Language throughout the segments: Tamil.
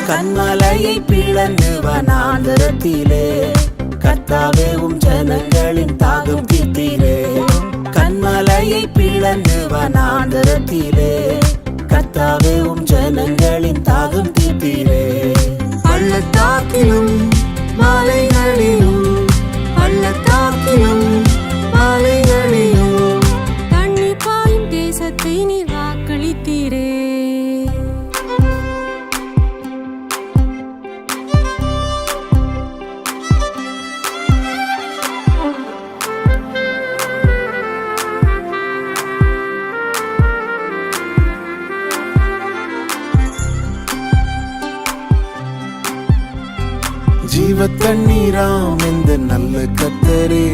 கண்மலையை பிளந்து வனாந்தரத்திலே கர்த்தாவே உம் ஜனங்களின் தாகம் தீர்த்தீரே. கண்மலையை பிளந்து வனாந்தரத்திலே கர்த்தாவே உம் ஜனங்களின் தாகம் தீர்த்தீரே. பள்ளத்தாக்கிலும் மலைகளிலும் பள்ளத்தாக்கிலும் மலைகளிலும் தண்ணீர் பாயும் தேசத்தை நீர் வாக்களித்தீரே. ஜீவ தண்ணீராம் இந்த நல்ல கர்த்தரே,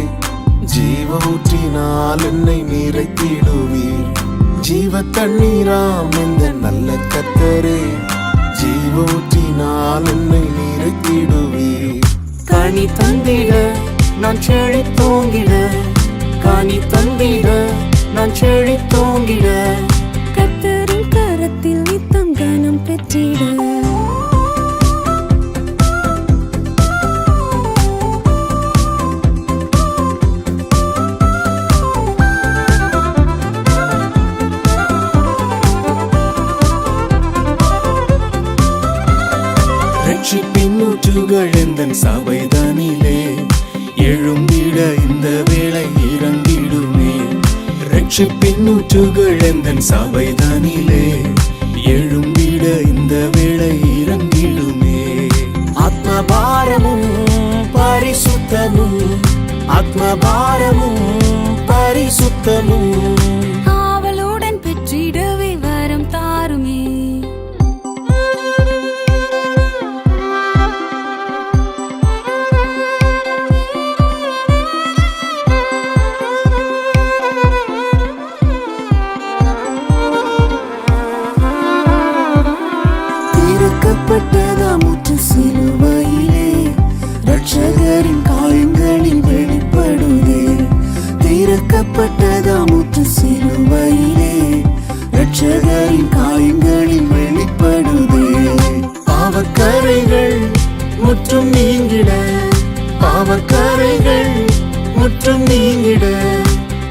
ஜீவ ஊற்றினால் என்னை நிறைத்திடுவீர். ஜீவ தண்ணீராம் இந்த நல்ல கர்த்தரே, ஜீவ ஊற்றினால் என்னை நிறைத்திடுவீர். கனி தந்திட நான் செழித்தோங்கிட, கனி தந்திட நான் செழித்தோங்கிட, கர்த்தரின் கரத்தில் நித்தம் கனம் பெற்றிட. ரட்சிப்பின்னூற்றுகள் எந்தன் சபைதனிலே எழும்பிட இந்த வேளை இறங்கிடுமே. ரட்சிப்பின்னூற்றுகள் எந்தன் சபைதனிலே எழும்பிட இந்த வேளை இறங்கிடுமே. ஆத்மபாரமும் பரிசுத்தமும், ஆத்மபாரமும் பரிசுத்தமும் ஆவலுடன் பெற்றிடவே வரம் தாருமே. திறக்கப்பட்டதாமுற்று சிலுவையிலே ரட்சகரின் காயங்களில் வெளிப்படுதே. திறக்கப்பட்டதாமுற்று சிலுவையிலே ரட்சகரின் காயங்களில் வெளிப்படுதே. பாவக்கரைகள் முற்றும் நீங்கிட, பாவக்கரைகள் முற்றும் நீங்கிட,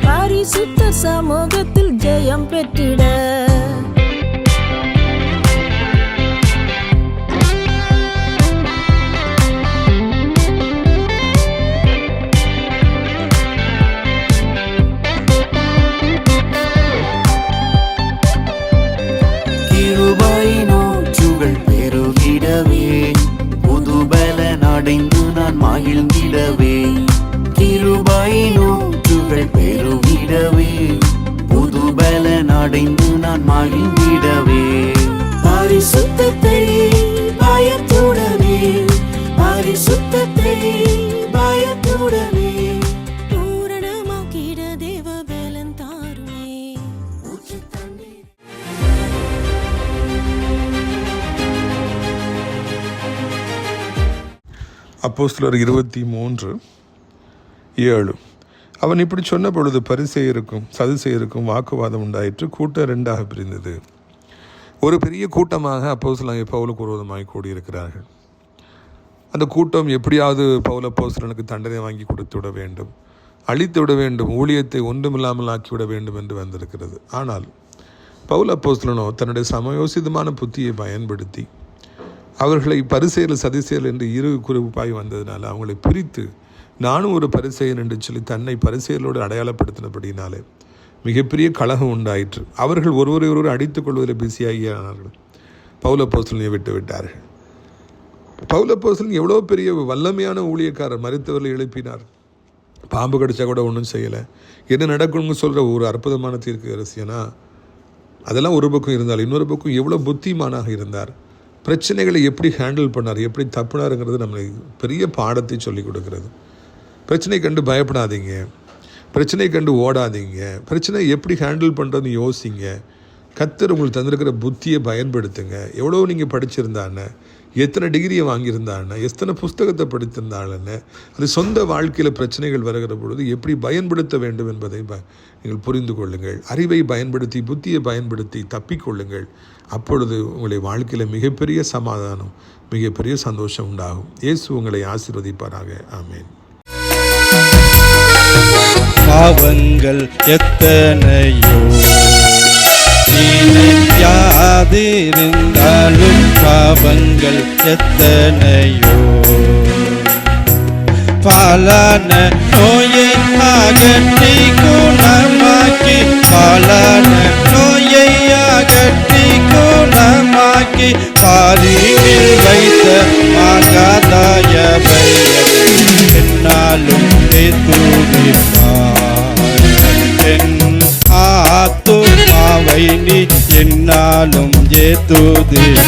பரிசுத்த சமூகத்தில் ஜெயம் பெற்றிட. கிருபையினூற்றுகள் பெருகிடவே புதுபலன் அடைந்து நான் மகிழ்ந்திடவே. கிருபையினூற்றுகள் பெருகிடவே புதுபலன் அடைந்து நான் மகிழ்ந்திடவே. பரிசுத்தத்தை பயத்துடனே, பரிசுத்தத்தை பயத்துடனே பூரணமாக்கிட தேவ பலன் தாருமே. அப்போஸ்தலர் 23:7. அவன் இப்படி சொன்ன பொழுது பரிசேயருக்கும் சதுசேயருக்கும் வாக்குவாதம் உண்டாயிற்று. கூட்டம் 2ஆக பிரிந்தது. ஒரு பெரிய கூட்டமாக அப்போஸ்தலனாகிய பவுலுக்கு விரோதமாய் கூடியிருக்கிறார்கள். அந்த கூட்டம் எப்படியாவது பவுல் அப்போஸ்தலனுக்கு தண்டனை வாங்கி கொடுத்து விட வேண்டும், அழித்து விட வேண்டும், ஊழியத்தை ஒன்றுமில்லாமல் ஆக்கிவிட வேண்டும் என்று வந்திருக்கிறது. ஆனால் பவுல் அப்போஸ்தலனோ தன்னுடைய சமயோசிதமான புத்தியை பயன்படுத்தி அவர்களை பரிசேயர் சதுசேயர் என்று இரு குரூப்பாய் வந்ததினால அவங்களை பிரித்து நானும் ஒரு பரிசேயன் என்று சொல்லி தன்னை பரிசேயரோடு அடையாளப்படுத்தினபடினாலே மிகப்பெரிய கலகம் உண்டாயிற்று. அவர்கள் ஒருவரை அடித்துக் கொள்வதில் பிஸியாகியானார்கள். பவுல் அப்போஸ்தலனை விட்டு விட்டார்கள். பவுல் அப்போஸ்தலன் எவ்வளோ பெரிய வல்லமையான ஊழியக்காரர், மரித்தவர்களை எழுப்பினார். பாம்பு கடிச்சா கூட ஒன்றும் செய்யலை. என்ன நடக்கணும்னு சொல்கிற ஒரு அற்புதமான தீர்க்கதரிசியனா அதெல்லாம் ஒரு பக்கம் இருந்தால், இன்னொரு பக்கம் எவ்வளோ புத்திமானாக இருந்தார். பிரச்சனைகளை எப்படி ஹேண்டில் பண்ணார், எப்படி தப்புனாருங்கிறது நம்மளுக்கு பெரிய பாடத்தை சொல்லிக் கொடுக்கிறது. பிரச்சனை கண்டு பயப்படாதீங்க, பிரச்சனை கண்டு ஓடாதீங்க, பிரச்சனை எப்படி ஹேண்டில் பண்ணுறதுன்னு யோசிங்க. கர்த்தர் உங்களுக்கு தந்திருக்கிற புத்தியை பயன்படுத்துங்க. எவ்வளோ நீங்கள் படிச்சிருந்தான்னு, எத்தனை டிகிரியை வாங்கியிருந்தான்னு, எத்தனை புஸ்தகத்தை படித்திருந்தாள்னு, அது சொந்த வாழ்க்கையில் பிரச்சனைகள் வருகிற பொழுது எப்படி பயன்படுத்த வேண்டும் என்பதை நீங்கள் புரிந்து கொள்ளுங்கள். அறிவை பயன்படுத்தி, புத்தியை பயன்படுத்தி தப்பிக்கொள்ளுங்கள். அப்பொழுது உங்களுடைய வாழ்க்கையில் மிகப்பெரிய சமாதானம், மிகப்பெரிய சந்தோஷம் உண்டாகும். இயேசு உங்களை ஆசீர்வதிப்பாராக. ஆமென். பாவங்கள் எத்தனையோ நினைக்காதிருந்தாலும், பாவங்கள் எத்தனையோ பாலான நோயை அகற்றி குணமாக்கி, பாலான நோயை அகற்றி குணமாக்கி, பாரினில் வைத்த மாகாதாயவை என்னாலும் துதிப்பார். என் ஆத்துமாவை நீ என்னாலும் துதிப்பார்.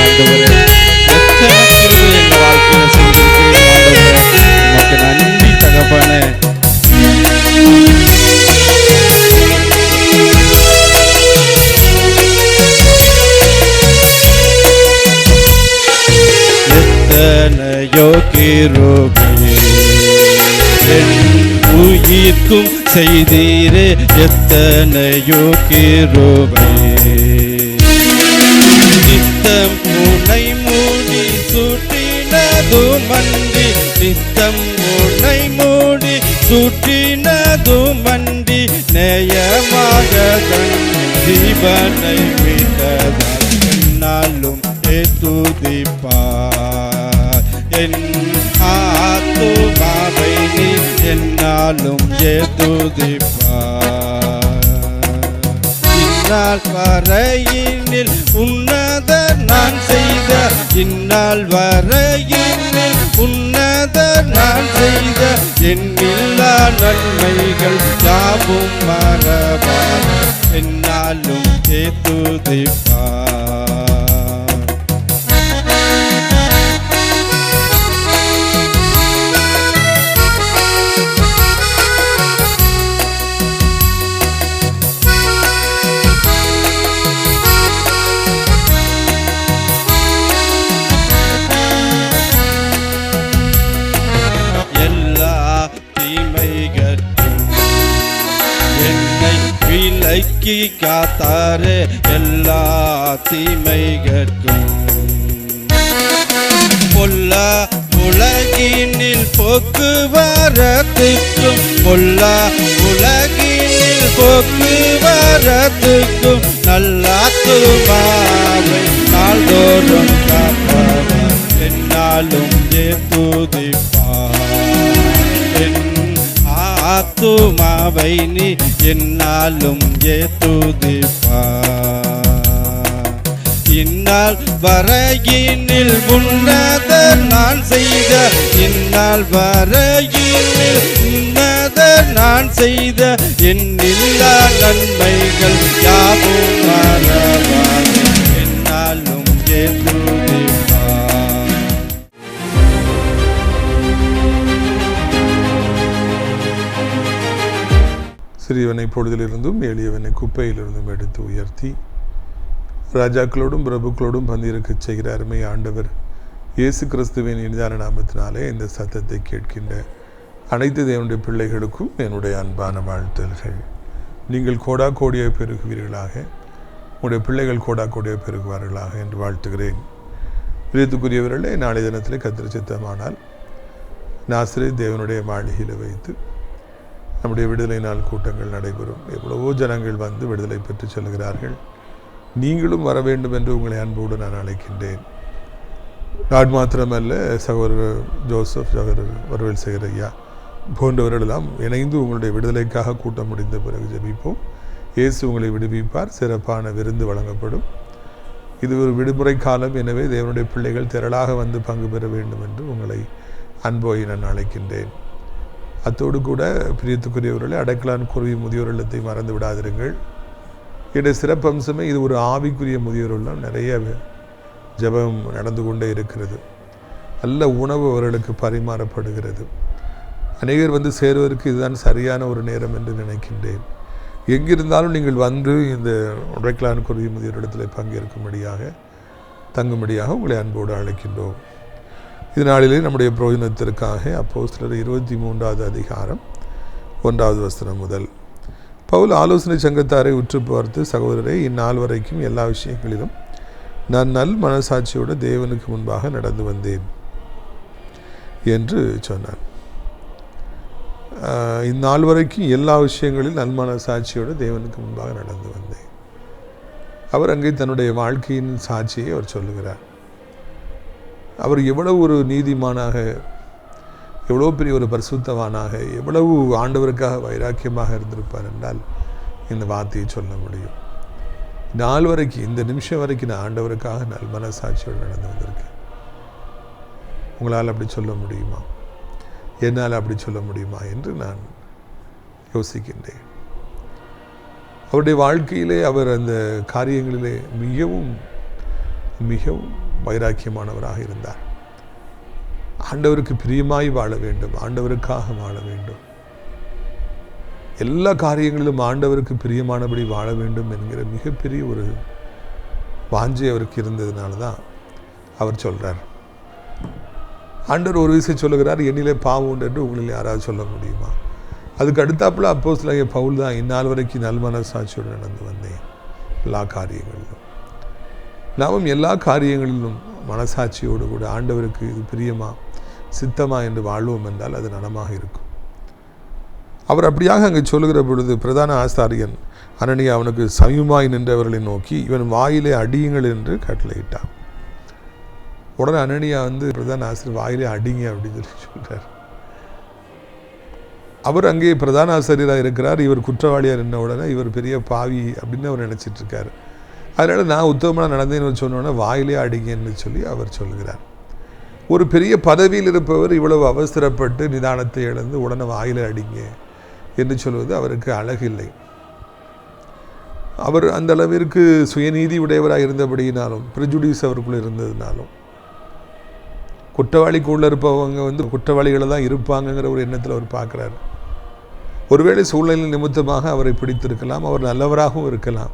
ஆண்டவரே, எத்தனை கிருபை என் வாழ்க்கையில செய்திருக்கிறீர் ஆண்டவரே, உமக்கு நன்றி தகப்பனே. எத்தனையோ கிருபை என் உயிர்க்கும் செய்தீரே, எத்தனையோ கிருபை. நித்தம் உன்னை மூடி சுற்றினதுமன்றி, நித்தம் உன்னை மூடி சுற்றினதுமன்றி, நேயமாக தன் ஜீவனை விட்டதால் என்னாலும் துதிப்பார். என் ஆத்துமாவை நீ என்னாலும் துதிப்பார். இந்நாள் வரையினில் உன்னத நான் செய்த, இந்நாள் வரையினில் உன்னத நான் செய்த எண்ணில்லா நன்மைகள் யாவும் மறவார். என்னாலும் துதிப்பார். விலக்கி காத்தாரே எல்லா தீமைகட்கும், பொல்லா உலகினில் போக்குவரத்துக்கும், பொல்லா உலகினில் போக்குவரத்துக்கும், நல்லாத்துமாவை நாள்தோறும் காப்பவர் என்னாலும் துதிப்பார். ஆத்துமாவை நீ என்னாலும் துதிப்பார். இந்நாள் வரையினில் உன்னத நான் செய்த, இந்நாள் வரையினில் உன்னத நான் செய்த எண்ணில்லா நன்மைகள் யாவும் மறவாது. என்னாலும் துதிப்பார். சிறியவனை பொழுதிலிருந்தும் எளியவனை குப்பையிலிருந்தும் எடுத்து உயர்த்தி ராஜாக்களோடும் பிரபுக்களோடும் பந்திருக்கச் செய்கிற அருமை ஆண்டவர் இயேசு கிறிஸ்துவின் இனிதான நாமத்தினாலே இந்த சத்தத்தை கேட்கின்ற அனைத்து தேவனுடைய பிள்ளைகளுக்கும் என்னுடைய அன்பான வாழ்த்துகள். நீங்கள் கோடா கோடியை பெருகுவீர்களாக, உங்களுடைய பிள்ளைகள் கோடா கோடியை பெருகுவார்களாக என்று வாழ்த்துகிறேன். பிரியத்துக்குரியவர்களே, நாளைய தினத்திலே கர்த்தர் சித்தமானால் நாசரேத் தேவனுடைய மாளிகையில் வைத்து நம்முடைய விடுதலை நாள் கூட்டங்கள் நடைபெறும். எவ்வளவோ ஜனங்கள் வந்து விடுதலை பெற்று செல்கிறார்கள். நீங்களும் வர வேண்டும் என்று உங்களை அன்போடு நான் அழைக்கின்றேன். நாடு மாத்திரமல்ல, சகோதரர் ஜோசப், சகோதரர் வரவேல் சேகர் ஐயா போன்றவர்களெல்லாம் இணைந்து உங்களுடைய விடுதலைக்காக கூட்டம் முடிந்த பிறகு ஜெபிப்போம். இயேசு உங்களை விடுவிப்பார். சிறப்பான விருந்து வழங்கப்படும். இது ஒரு விடுமுறை காலம். எனவே தேவனுடைய பிள்ளைகள் திரளாக வந்து பங்கு பெற வேண்டும் என்று உங்களை அன்போய் நான் அழைக்கின்றேன். அத்தோடு கூட பிரியத்துக்குரியவர்களை அடைக்கலான் குருவி முதியோர் இல்லத்தை மறந்து விடாதிருங்கள். என்னுடைய சிறப்பம்சமே இது ஒரு ஆவிக்குரிய முதியோர் இல்லம். நிறைய ஜெபம் நடந்து கொண்டே இருக்கிறது. நல்ல உணவு அவர்களுக்கு பரிமாறப்படுகிறது. அநேகர் வந்து சேருவதற்கு இதுதான் சரியான ஒரு நேரம் என்று நினைக்கின்றேன். எங்கிருந்தாலும் நீங்கள் வந்து இந்த உடைக்கலான் குருவி முதியோரிடத்தில் பங்கேற்கும்படியாக தங்கும்படியாக உங்களை அன்போடு அழைக்கின்றோம். இதனாலே நம்முடைய பிரயோஜனத்திற்காக அப்போஸ்தலர் 23வது அதிகாரம் 1வது வசனம் முதல். பவுல் ஆலோசனை சங்கத்தாரை உற்று பார்த்து, சகோதரரை, இந்நாள் வரைக்கும் எல்லா விஷயங்களிலும் நான் நல் மனசாட்சியோடு தேவனுக்கு முன்பாக நடந்து வந்தேன் என்று சொன்னார். இந்நாள் வரைக்கும் எல்லா விஷயங்களிலும் நல் மனசாட்சியோடு தேவனுக்கு முன்பாக நடந்து வந்தேன். அவர் அங்கே தன்னுடைய வாழ்க்கையின் சாட்சியை அவர் சொல்லுகிறார். அவர் எவ்வளவு ஒரு நீதிமானாக, எவ்வளோ பெரிய ஒரு பரிசுத்தவானாக, எவ்வளவு ஆண்டவருக்காக வைராக்கியமாக இருந்திருப்பார் என்றால் இந்த வார்த்தையை சொல்ல முடியும். நாள் வரைக்கும், இந்த நிமிஷம் வரைக்கும் நான் ஆண்டவருக்காக நல் மனசாட்சியோடு நடந்து வந்திருக்கேன். உங்களால் அப்படி சொல்ல முடியுமா? என்னால் அப்படி சொல்ல முடியுமா என்று நான் யோசிக்கின்றேன். அவருடைய வாழ்க்கையிலே அவர் அந்த காரியங்களிலே மிகவும் மிகவும் வைராக்கியமானவராக இருந்தார். ஆண்டவருக்கு பிரியமாய் வாழ வேண்டும், ஆண்டவருக்காக வாழ வேண்டும், எல்லா காரியங்களிலும் ஆண்டவருக்கு பிரியமானபடி வாழ வேண்டும் என்கிற மிகப்பெரிய ஒரு வாஞ்சை அவருக்கு இருந்ததுனால தான் அவர் சொல்கிறார். ஆண்டவர் ஒரு விஷயம் சொல்லுகிறார், என்னிலே பாவம் உண்டு என்று உங்களில் யாராவது சொல்ல முடியுமா? அதுக்கு அடுத்தாப்புல அப்போஸ்தலனாகிய பவுல் தான், இந்நாள் வரைக்கும் நல் மனசாட்சியோடு நடந்து வந்தேன் எல்லா காரியங்களிலும். நாமும் எல்லா காரியங்களிலும் மனசாட்சியோடு கூட ஆண்டவருக்கு இது பிரியமா, சித்தமா என்று வாழ்வோம் என்றால் அது நலமாக இருக்கும். அவர் அப்படியாக அங்கே சொல்லுகிற பொழுது பிரதான ஆசாரியன் அனனியா அவனுக்கு சமீபமாய் நின்றவர்களை நோக்கி, இவன் வாயிலே அடியுங்கள் என்று கட்டளையிட்டான். உடனே அனனியா வந்து பிரதான ஆசிரியர் வாயிலே அடிங்க அப்படின்னு சொல்லி சொல்கிறார். அவர் அங்கே பிரதான ஆசிரியராக இருக்கிறார். இவர் குற்றவாளியாக நின்ற உடனே இவர் பெரிய பாவி அப்படின்னு அவர் நினச்சிட்டு இருக்கார். அதனால் நான் உத்தமமாக நடந்தேன்னு சொன்னோன்னே வாயிலே அடிங்கன்னு சொல்லி அவர் சொல்கிறார். ஒரு பெரிய பதவியில் இருப்பவர் இவ்வளவு அவசரப்பட்டு நிதானத்தை இழந்து உடனே வாயிலே அடிங்க என்று சொல்வது அவருக்கு அழகில்லை. அவர் அந்த அளவிற்கு சுயநீதி உடையவராக இருந்தபடியினாலும், ப்ரிஜுடியூஸ் அவருக்குள்ளே இருந்ததுனாலும், குற்றவாளிக்குள்ளே இருப்பவங்க வந்து குற்றவாளிகளை தான் இருப்பாங்கங்கிற ஒரு எண்ணத்தில் அவர் பார்க்குறாரு. ஒருவேளை சூழ்நிலை நிமித்தமாக அவரை பிடித்திருக்கலாம், அவர் நல்லவராகவும் இருக்கலாம்.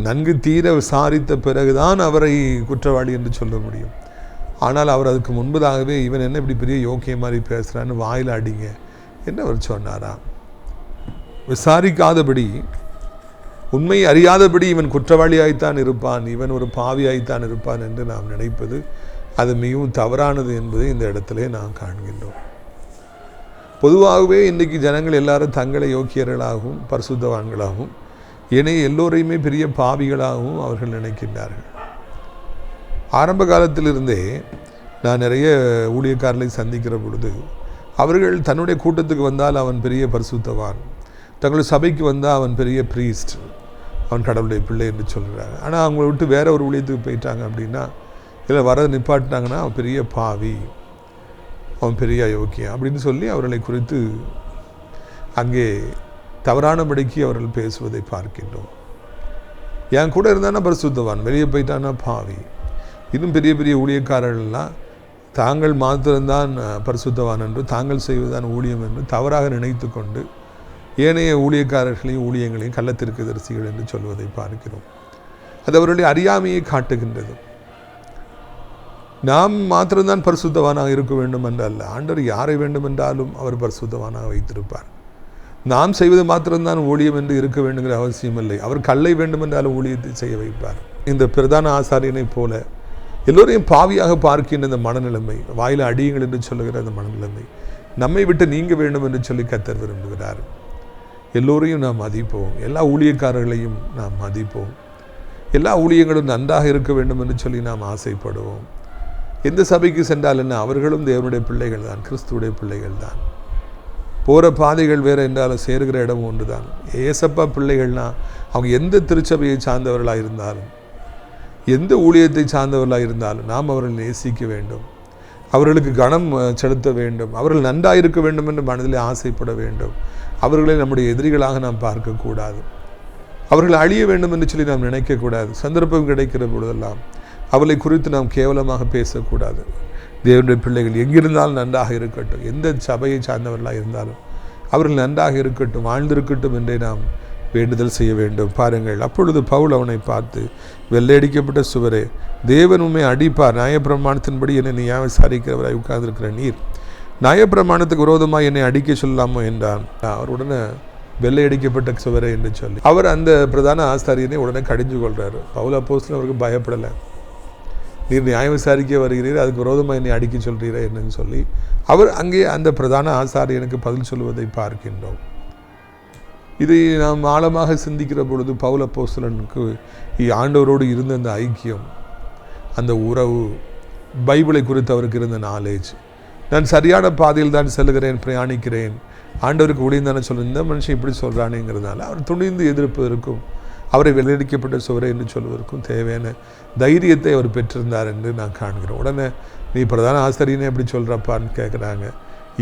நன்கு தீர விசாரித்த பிறகுதான் அவரை குற்றவாளி என்று சொல்ல முடியும். ஆனால் அவர் அதுக்கு முன்பதாகவே இவன் என்ன இப்படி பெரிய யோக்கிய மாதிரி பேசுகிறான்னு வாயில் அடிங்க என்று அவர் சொன்னாராம். விசாரிக்காதபடி, உண்மை அறியாதபடி இவன் குற்றவாளியாய்த்தான் இருப்பான், இவன் ஒரு பாவியாய்த்தான் இருப்பான் என்று நாம் நினைப்பது அது மிகவும் தவறானது என்பதை இந்த இடத்திலே நாம் காண்கின்றோம். பொதுவாகவே இன்றைக்கு ஜனங்கள் எல்லாரும் தங்களை யோக்கியர்களாகவும் பரிசுத்தவான்களாகவும் ஏனைய எல்லோரையுமே பெரிய பாவிகளாகவும் அவர்கள் நினைக்கின்றார்கள். ஆரம்ப காலத்திலிருந்தே நான் நிறைய ஊழியக்காரர்களை சந்திக்கிற பொழுது அவர்கள் தன்னுடைய கூட்டத்துக்கு வந்தால் அவன் பெரிய பரிசுத்தவான், தங்களுடைய சபைக்கு வந்தால் அவன் பெரிய ப்ரீஸ்ட், அவன் கடவுளுடைய பிள்ளை என்று சொல்கிறாங்க. ஆனால் அவங்கள விட்டு வேற ஒரு ஊழியத்துக்கு போயிட்டாங்க அப்படின்னா, இல்லை வர நிப்பாட்டினாங்கன்னா அவன் பெரிய பாவி, அவன் பெரிய யோக்கியம் அப்படின்னு சொல்லி அவர்களை குறித்து அங்கே தவறானபடிக்கு அவர்கள் பேசுவதை பார்க்கின்றோம். என் கூட இருந்தானா பரிசுத்தவான், வெளியே போயிட்டானா பாவி. இன்னும் பெரிய பெரிய ஊழியக்காரர்கள்லாம் தாங்கள் மாத்திரம்தான் பரிசுத்தவான் என்று, தாங்கள் செய்வதுதான் ஊழியம் என்று தவறாக நினைத்து கொண்டு ஏனைய ஊழியக்காரர்களையும் ஊழியங்களையும் கள்ளத்திற்குதரிசிகள் என்று சொல்வதை பார்க்கிறோம். அது அவருடைய அறியாமையை காட்டுகின்றது. நாம் மாத்திரம்தான் பரிசுத்தவானாக இருக்க வேண்டும் என்றல்ல, ஆண்டவர் யாரை வேண்டும் என்றாலும் அவர் பரிசுத்தவானாக வைத்திருப்பார். நாம் செய்வது மாத்திரம்தான் ஊழியம் என்று இருக்க வேண்டுங்கிற அவசியம் இல்லை. அவர் கல்லை வேண்டும் என்றாலும் ஊழியத்தை செய்ய வைப்பார். இந்த பிரதான ஆசாரியனை போல எல்லோரையும் பாவியாக பார்க்கின்ற இந்த மனநிலைமை, வாயில அடியுங்கள் என்று சொல்லுகிற அந்த மனநிலைமை நம்மை விட்டு நீங்க வேண்டும் என்று சொல்லி கர்த்தர் விரும்புகிறார். எல்லோரையும் நாம் மதிப்போம், எல்லா ஊழியக்காரர்களையும் நாம் மதிப்போம், எல்லா ஊழியங்களும் நன்றாக இருக்க வேண்டும் என்று சொல்லி நாம் ஆசைப்படுவோம். எந்த சபைக்கு சென்றால் என்ன, அவர்களும் தேவனுடைய பிள்ளைகள் தான், கிறிஸ்துவுடைய பிள்ளைகள் தான். போகிற பாதைகள் வேறு என்றாலும் சேருகிற இடம் ஒன்று தான். ஏசப்பா பிள்ளைகள்னால் அவங்க எந்த திருச்சபையை சார்ந்தவர்களாக இருந்தாலும், எந்த ஊழியத்தை சார்ந்தவர்களாக இருந்தாலும் நாம் அவர்களை நேசிக்க வேண்டும், அவர்களுக்கு கனம் செலுத்த வேண்டும், அவர்கள் நன்றாக இருக்க வேண்டும் என்று மனதில் ஆசைப்பட வேண்டும். அவர்களை நம்முடைய எதிரிகளாக நாம் பார்க்கக்கூடாது, அவர்கள் அழிய வேண்டும் என்று சொல்லி நாம் நினைக்கக்கூடாது. சந்தர்ப்பம் கிடைக்கிற பொழுதெல்லாம் அவர்களை குறித்து நாம் கேவலமாக பேசக்கூடாது. தேவனுடைய பிள்ளைகள் எங்கிருந்தாலும் நன்றாக இருக்கட்டும், எந்த சபையை சார்ந்தவர்களாக இருந்தாலும் அவர்கள் நன்றாக இருக்கட்டும், வாழ்ந்திருக்கட்டும் என்றே நாம் வேண்டுதல் செய்ய வேண்டும். பாருங்கள், அப்பொழுது பவுல் அவனை பார்த்து, வெள்ளையடிக்கப்பட்ட சுவரே, தேவன் உம்மை அடிப்பார். நியாயப்பிரமாணத்தின்படி என்னை நீயா விசாரிக்கிறவராய் உட்கார்ந்திருக்கிற நீர் நியாயப்பிரமாணத்துக்கு விரோதமாக என்னை அடிக்க சொல்லாமோ என்றான். அவர் உடனே வெள்ளையடிக்கப்பட்ட சுவரே என்று சொல்லி அவர் அந்த பிரதான ஆசாரியனை உடனே கடிஞ்சு கொள்றாரு. பவுல் அப்போஸ்தலன் அவருக்கு பயப்படலை. நீர் நியாயம் விசாரிக்க வருகிறீர், அதுக்கு விரோதமாக என்னை அடிக்க சொல்கிறீரே என்னன்னு சொல்லி அவர் அங்கே அந்த பிரதான ஆசாரியனுக்கு பதில் சொல்வதை பார்க்கின்றோம். இதை நாம் ஆழமாக சிந்திக்கிற பொழுது பவுல் அப்போஸ்தலனுக்கு ஆண்டவரோடு இருந்த அந்த ஐக்கியம், அந்த உறவு, பைபிளை குறித்து அவருக்கு இருந்த நாலேஜ், நான் சரியான பாதையில் தான் செல்கிறேன், பிரயாணிக்கிறேன், ஆண்டவருக்கு ஊழியந்தானே சொல்ல, இந்த மனுஷன் இப்படி சொல்கிறானேங்கிறதுனால அவர் துணிந்து எதிர்ப்பதற்கும் அவரை வெள்ளடிக்கப்பட்ட சுவரை என்று சொல்வதற்கும் தேவையான தைரியத்தை அவர் பெற்றிருந்தார் என்று நான் காண்கிறோம். உடனே நீ பிரதான ஆசிரியனே எப்படி சொல்கிறப்பான்னு கேட்குறாங்க.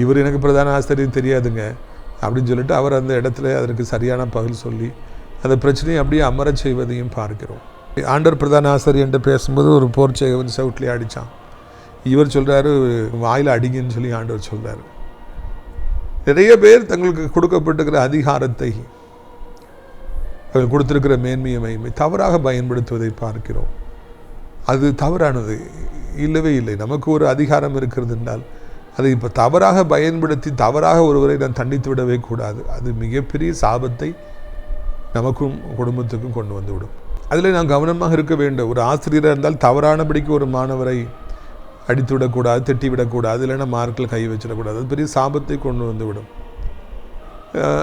இவர் எனக்கு பிரதான ஆசிரியர் தெரியாதுங்க அப்படின்னு சொல்லிட்டு அவர் அந்த இடத்துல அதற்கு சரியான பதில் சொல்லி அந்த பிரச்சனையை அப்படியே அமரச் செய்வதையும் பார்க்கிறோம். ஆண்டவர் பிரதான ஆசிரியர் என்று பேசும்போது ஒரு போர்ச்சேகை வந்து சவுட்லேயே அடித்தான். இவர் சொல்கிறாரு, வாயில் அடிங்கன்னு சொல்லி ஆண்டவர் சொல்கிறாரு. நிறைய பேர் தங்களுக்கு கொடுக்கப்பட்டிருக்கிற அதிகாரத்தை, அவர்கள் கொடுத்திருக்கிற மேன்மையை தவறாக பயன்படுத்துவதை பார்க்கிறோம். அது தவறானது இல்லவே இல்லை. நமக்கு ஒரு அதிகாரம் இருக்கிறது என்றால் அதை இப்போ தவறாக பயன்படுத்தி தவறாக ஒருவரை நான் தண்டித்து விடவே கூடாது. அது மிகப்பெரிய சாபத்தை நமக்கும் குடும்பத்துக்கும் கொண்டு வந்துவிடும். அதில் நாம் கவனமாக இருக்க வேண்டும். ஒரு ஆசிரியராக இருந்தால் தவறானபடிக்கு ஒரு மாணவரை அடித்து விடக்கூடாது, திட்டி விடக்கூடாது, இல்லைன்னா மார்க்கில் கை வச்சிடக்கூடாது. அது பெரிய சாபத்தை கொண்டு வந்து விடும்.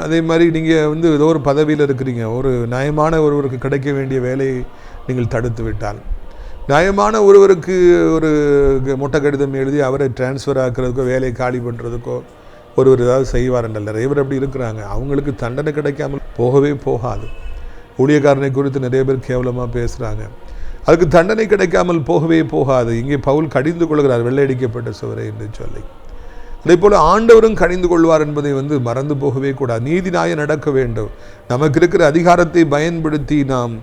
அதே மாதிரி நீங்கள் வந்து ஏதோ ஒரு பதவியில் இருக்கிறீங்க, ஒரு நியாயமான ஒருவருக்கு கிடைக்க வேண்டிய வேலையை நீங்கள் தடுத்து விட்டால், நியாயமான ஒருவருக்கு ஒரு மொட்டை கடிதம் எழுதி அவரை டிரான்ஸ்ஃபர் ஆக்குறதுக்கோ வேலையை காலி பண்ணுறதுக்கோ ஒருவர் ஏதாவது செய்வார் என்றால், நிறைய பேர் அப்படி இருக்கிறாங்க. அவங்களுக்கு தண்டனை கிடைக்காமல் போகவே போகாது. ஊழியக்காரனை குறித்து நிறைய பேர் கேவலமாக பேசுகிறாங்க. அதுக்கு தண்டனை கிடைக்காமல் போகவே போகாது. இங்கே பவுல் கடிந்து கொள்கிறார், வெள்ளையடிக்கப்பட்ட சுவரை என்று சொல்லி. அதே போல் ஆண்டவரும் கடிந்து கொள்வார் என்பதை மறந்து போகவே கூடாது. நீதி நியாயம் நடக்க வேண்டும். நமக்கு இருக்கிற அதிகாரத்தை பயன்படுத்தி நாம்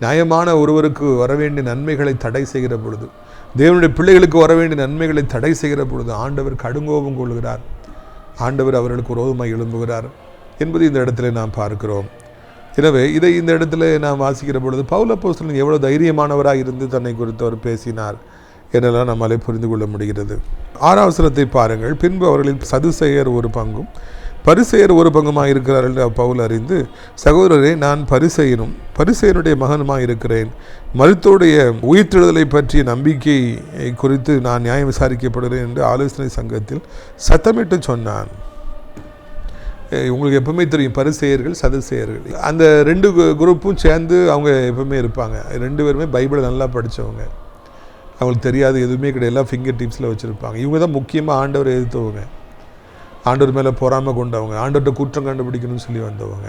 நியாயமான ஒருவருக்கு வரவேண்டிய நன்மைகளை தடை செய்கிற பொழுது, தேவனுடைய பிள்ளைகளுக்கு வரவேண்டிய நன்மைகளை தடை செய்கிற பொழுது ஆண்டவர் கடுங்கோபம் கொள்கிறார். ஆண்டவர் அவர்களுக்கு விரோதமாக எழும்புகிறார் என்பது இந்த இடத்துல நாம் பார்க்கிறோம். எனவே இதை இந்த இடத்துல நாம் வாசிக்கிற பொழுது பவுல் அப்போஸ்தலன் எவ்வளோ தைரியமானவராக இருந்து தன்னை குறித்து அவர் பேசினார் என்றெல்லாம் நம்மாலே புரிந்து கொள்ள முடிகிறது. 6ஆம் வசனத்தை பாருங்கள். பின்பு அவர்களில் சதுசேயர் ஒரு பங்கும் பரிசேயர் ஒரு பங்குமாக இருக்கிறார் என்று பவுல் அறிந்து, சகோதரரே, நான் பரிசேயனுடைய மகனுமாக இருக்கிறேன். மருத்துவருடைய உயிர்த்தெழுதலை பற்றிய நம்பிக்கை குறித்து நான் நியாயம் விசாரிக்கப்படுகிறேன் என்று ஆலோசனை சங்கத்தில் சத்தமிட்டு சொன்னான். உங்களுக்கு எப்பவுமே தெரியும், பரிசேயர்கள் சதுசேயர்கள், அந்த ரெண்டு குரூப்பும் சேர்ந்து அவங்க எப்பவுமே இருப்பாங்க. ரெண்டு பேருமே பைபிளை நல்லா படித்தவங்க. அவங்களுக்கு தெரியாது எதுவுமே கிடையாது, எல்லாம் ஃபிங்கர் டிப்ஸில் வச்சுருப்பாங்க. இவங்க தான் முக்கியமாக ஆண்டவரை எதிர்த்தவங்க, ஆண்டவர் மேலே பொறாமல் கொண்டவங்க, ஆண்டவர்கிட்ட குற்றம் கண்டுபிடிக்கணும்னு சொல்லி வந்தவங்க.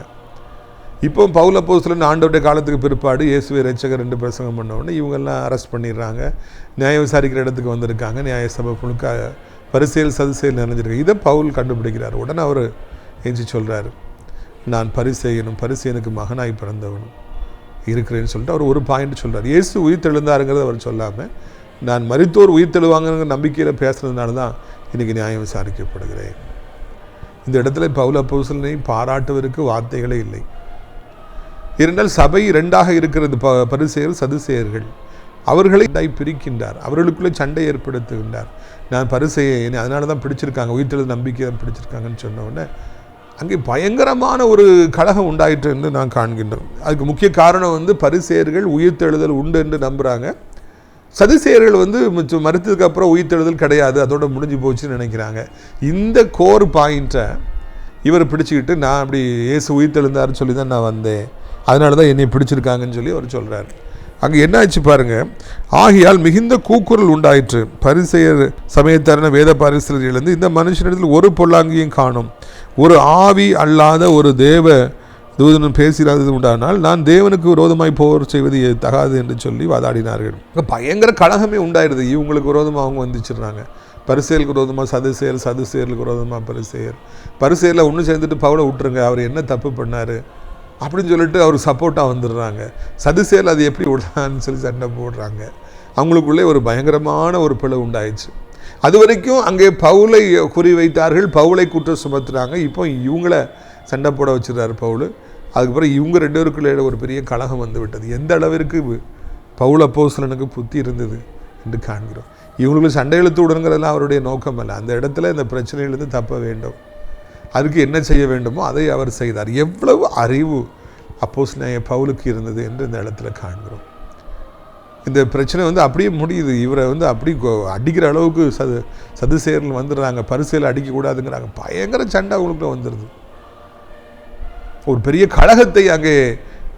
இப்போ பவுல் அப்போஸ்தலன் ஆண்டவருடைய காலத்துக்கு பிற்பாடு இயேசுவை இரட்சகர் 2 பிரசங்கம் பண்ணவுடனே இவங்கெல்லாம் அரெஸ்ட் பண்ணிடுறாங்க. நியாயம் விசாரிக்கிற இடத்துக்கு வந்திருக்காங்க. நியாய சபை முழுக்க பரிசேயர் சதுசேயர் நிறைஞ்சிருக்காங்க. இதை பவுல் கண்டுபிடிக்கிறார். உடனே அவர் எஞ்சி சொல்கிறார், நான் பரிசேயனுக்கு மகனாய் பிறந்தவனும் இருக்கிறேன்னு சொல்லிட்டு அவர் ஒரு பாயிண்ட் சொல்கிறார். இயேசு உயிர்த்தெழுந்தாருங்கிறத அவர் சொல்லாமல், நான் மரித்தோர் உயிர்த்தெழுவாங்கிற நம்பிக்கையில் பேசுனதுனால தான் இன்றைக்கி நியாயம் விசாரிக்கப்படுகிறேன். இந்த இடத்துல பவுல் அப்போஸ்தலனை பாராட்டுவதற்கு வார்த்தைகளே இல்லை. இரண்டால் சபை 2ஆக இருக்கிறது, பரிசேயர் சதுசேயர்கள். அவர்களை பிரிக்கின்றார், அவர்களுக்குள்ளே சண்டை ஏற்படுத்துகின்றார். நான் பரிசேயன், அதனால தான் பிடிச்சிருக்காங்க, உயிர்த்தெழுத நம்பிக்கை தான் பிடிச்சிருக்காங்கன்னு சொன்னோடனே அங்கே பயங்கரமான ஒரு கலகம் உண்டாயிற்று என்று நான் காண்கின்றோம். அதுக்கு முக்கிய காரணம் பரிசேயர்கள் உயிர்த்தெழுதல் உண்டு என்று நம்புகிறாங்க. சதுசேயர்கள் மறுத்ததுக்கு அப்புறம் உயிர்த்தெழுதல் கிடையாது, அதோட முடிஞ்சு போச்சுன்னு நினைக்கிறாங்க. இந்த கோர் பாயிண்ட்டை இவர் பிடிச்சிக்கிட்டு, நான் அப்படி இயேசு உயிர்த்தெழுந்தாருன்னு சொல்லி தான் நான் வந்தேன், அதனால தான் என்னை பிடிச்சிருக்காங்கன்னு சொல்லி அவர் சொல்கிறார். அங்கே என்ன ஆச்சு பாருங்கள். ஆகையால் மிகுந்த கூக்குரல் உண்டாயிற்று. பரிசேயர் சமயத்தாரான வேத பாரசீகர்கள் எழுந்து, இந்த மனுஷனிடத்தில் ஒரு பொல்லாங்கியும் காணும், ஒரு ஆவி அல்லாத ஒரு தேவ தூதனும் பேசிடாதது உண்டானால் நான் தேவனுக்கு விரோதமாய் போர் செய்வது தகாது என்று சொல்லி வாதாடினார்கள். பயங்கர கலகமே உண்டாயிருது. இவங்களுக்கு விரோதமாக அவங்க வந்துச்சிடுறாங்க. பரிசேயருக்கு விரோதமாக சதுசேயர், சதுசேயருக்கு விரோதமாக பரிசேயரில் ஒன்று சேர்ந்துட்டு பவுலை விட்டுருங்க, அவர் என்ன தப்பு பண்ணார் அப்படின்னு சொல்லிட்டு அவர் சப்போர்ட்டாக வந்துடுறாங்க. சதுசேயர் அது எப்படி விடலான்னு சொல்லி சண்டை போடுறாங்க. அவங்களுக்குள்ளே ஒரு பயங்கரமான ஒரு பிளவு உண்டாயிடுச்சு. அது வரைக்கும் அங்கே பவுலை குறிவைத்தார்கள், பவுலை குற்றம் சுமத்துறாங்க. இப்போ இவங்கள சண்டை போட வச்சுருந்தார் பவுல். அதுக்கப்புறம் இவங்க 2 பேருக்குள்ளே ஒரு பெரிய கலகம் வந்து விட்டது. எந்த அளவிற்கு பவுல் அப்போஸ்தலனுக்கு புத்தி இருந்தது என்று காண்கிறோம். இவங்களுக்கு சண்டை இழுத்து விடுங்கிறதெல்லாம் அவருடைய நோக்கம் அல்ல. அந்த இடத்துல இந்த பிரச்சனையிலிருந்து தப்ப வேண்டும், அதுக்கு என்ன செய்ய வேண்டுமோ அதை அவர் செய்தார். எவ்வளவு அறிவு அப்போஸ்தலனாகிய பவுலுக்கு இருந்தது என்று இந்த இடத்துல காண்கிறோம். இந்த பிரச்சனை வந்து அப்படியே முடியுது. இவரை வந்து அப்படி அடிக்கிற அளவுக்கு சதுசேயர்கள் வந்துடுறாங்க, பரிசையில் அடிக்கக்கூடாதுங்கிறாங்க. பயங்கர சண்டை அவங்களுக்குள்ள வந்துடுது. ஒரு பெரிய கழகத்தை அங்கே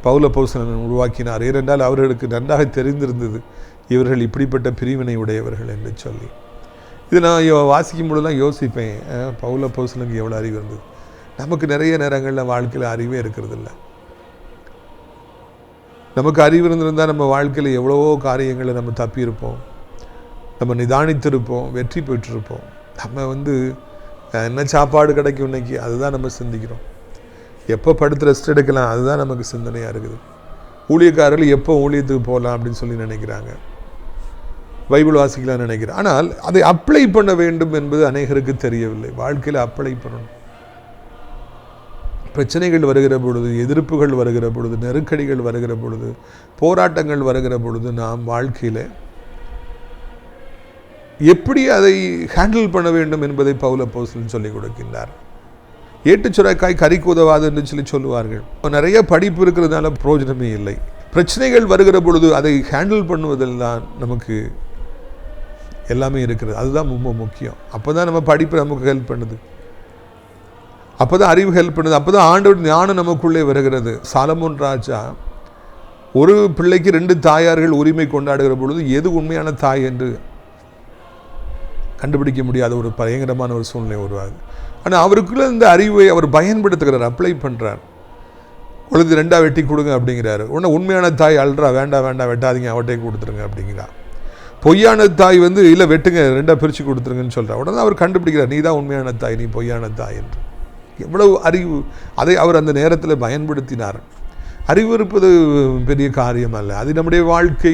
பவுல் அப்போஸ்தலன் உருவாக்கினார். ஏனென்றால் அவர்களுக்கு நன்றாக தெரிந்திருந்தது இவர்கள் இப்படிப்பட்ட பிரிவினை உடையவர்கள் என்று சொல்லி. இது நான் வாசிக்கும் பொழுதுலாம் யோசிப்பேன், பவுல் அப்போஸ்தலனுக்கு எவ்வளோ அறிவு இருந்தது. நமக்கு நிறைய நேரங்களில் வாழ்க்கையில் அறிவே இருக்கிறதில்ல. நமக்கு அறிவு இருந்திருந்தால் நம்ம வாழ்க்கையில் எவ்வளவோ காரியங்களை நம்ம தப்பியிருப்போம், நம்ம நிதானித்திருப்போம், வெற்றி பெற்றிருப்போம். நம்ம வந்து என்ன சாப்பாடு கிடைக்கும் இன்னைக்கு, அதுதான் நம்ம சிந்திக்கிறோம். எப்போ படுத்து ரெஸ்ட் எடுக்கலாம், அதுதான் நமக்கு சிந்தனையாக இருக்குது. ஊழியக்காரர்கள் எப்போ ஊழியத்துக்கு போகலாம் அப்படின்னு சொல்லி நினைக்கிறாங்க, பைபிள் வாசிக்கலாம்னு நினைக்கிறேன். ஆனால் அதை அப்ளை பண்ண வேண்டும் என்பது அநேகருக்கு தெரியவில்லை. வாழ்க்கையில் அப்ளை பண்ணணும். பிரச்சனைகள் வருகிற பொழுது, எதிர்ப்புகள் வருகிற பொழுது, நெருக்கடிகள் வருகிற பொழுது, போராட்டங்கள் வருகிற பொழுது நாம் வாழ்க்கையில் எப்படி அதை ஹேண்டில் பண்ண வேண்டும் என்பதை பவுல் அப்போஸ்தலன் சொல்லிக் கொடுக்கின்றார். ஏட்டு சுரைக்காய் கறிக்கு உதவாது என்று சொல்லி சொல்லுவார்கள். நிறைய படிப்பு இருக்கிறதுனால பிரயோஜனமே இல்லை. பிரச்சனைகள் வருகிற பொழுது அதை ஹேண்டில் பண்ணுவதில் தான் நமக்கு எல்லாமே இருக்கிறது. அதுதான் ரொம்ப முக்கியம். அப்போ தான் நம்ம படிப்பு நமக்கு ஹெல்ப் பண்ணுது, அப்போ தான் அறிவு ஹெல்ப் பண்ணுது, அப்போ தான் ஆண்டவர் ஞானம் நமக்குள்ளே வருகிறது. சாலமோன் ராஜா ஒரு பிள்ளைக்கு 2 தாயார்கள் உரிமை கொண்டாடுகிற பொழுது எது உண்மையான தாய் என்று கண்டுபிடிக்க முடியாத ஒரு பயங்கரமான ஒரு சூழ்நிலை உருவாகுது. ஆனால் அவருக்குள்ள இந்த அறிவை அவர் பயன்படுத்துகிறார், அப்ளை பண்ணுறார். உழுது 2 வெட்டி கொடுங்க அப்படிங்கிறாரு. உடனே உண்மையான தாய் அல்றா, வேண்டாம் வேண்டாம் வெட்டாதீங்க, அவட்டே கொடுத்துருங்க அப்படிங்கிறா. பொய்யான தாய் வந்து இல்லை வெட்டுங்க, 2 பிரித்து கொடுத்துருங்கன்னு சொல்கிறா. உடனே அவர் கண்டுபிடிக்கிறார், நீ தான் உண்மையான தாய், நீ பொய்யான தாய் என்று. எவ்வளவு அறிவு அதை அவர் அந்த நேரத்தில் பயன்படுத்தினார். அறிவு இருப்பது பெரிய காரியம் அல்ல, அது நம்முடைய வாழ்க்கை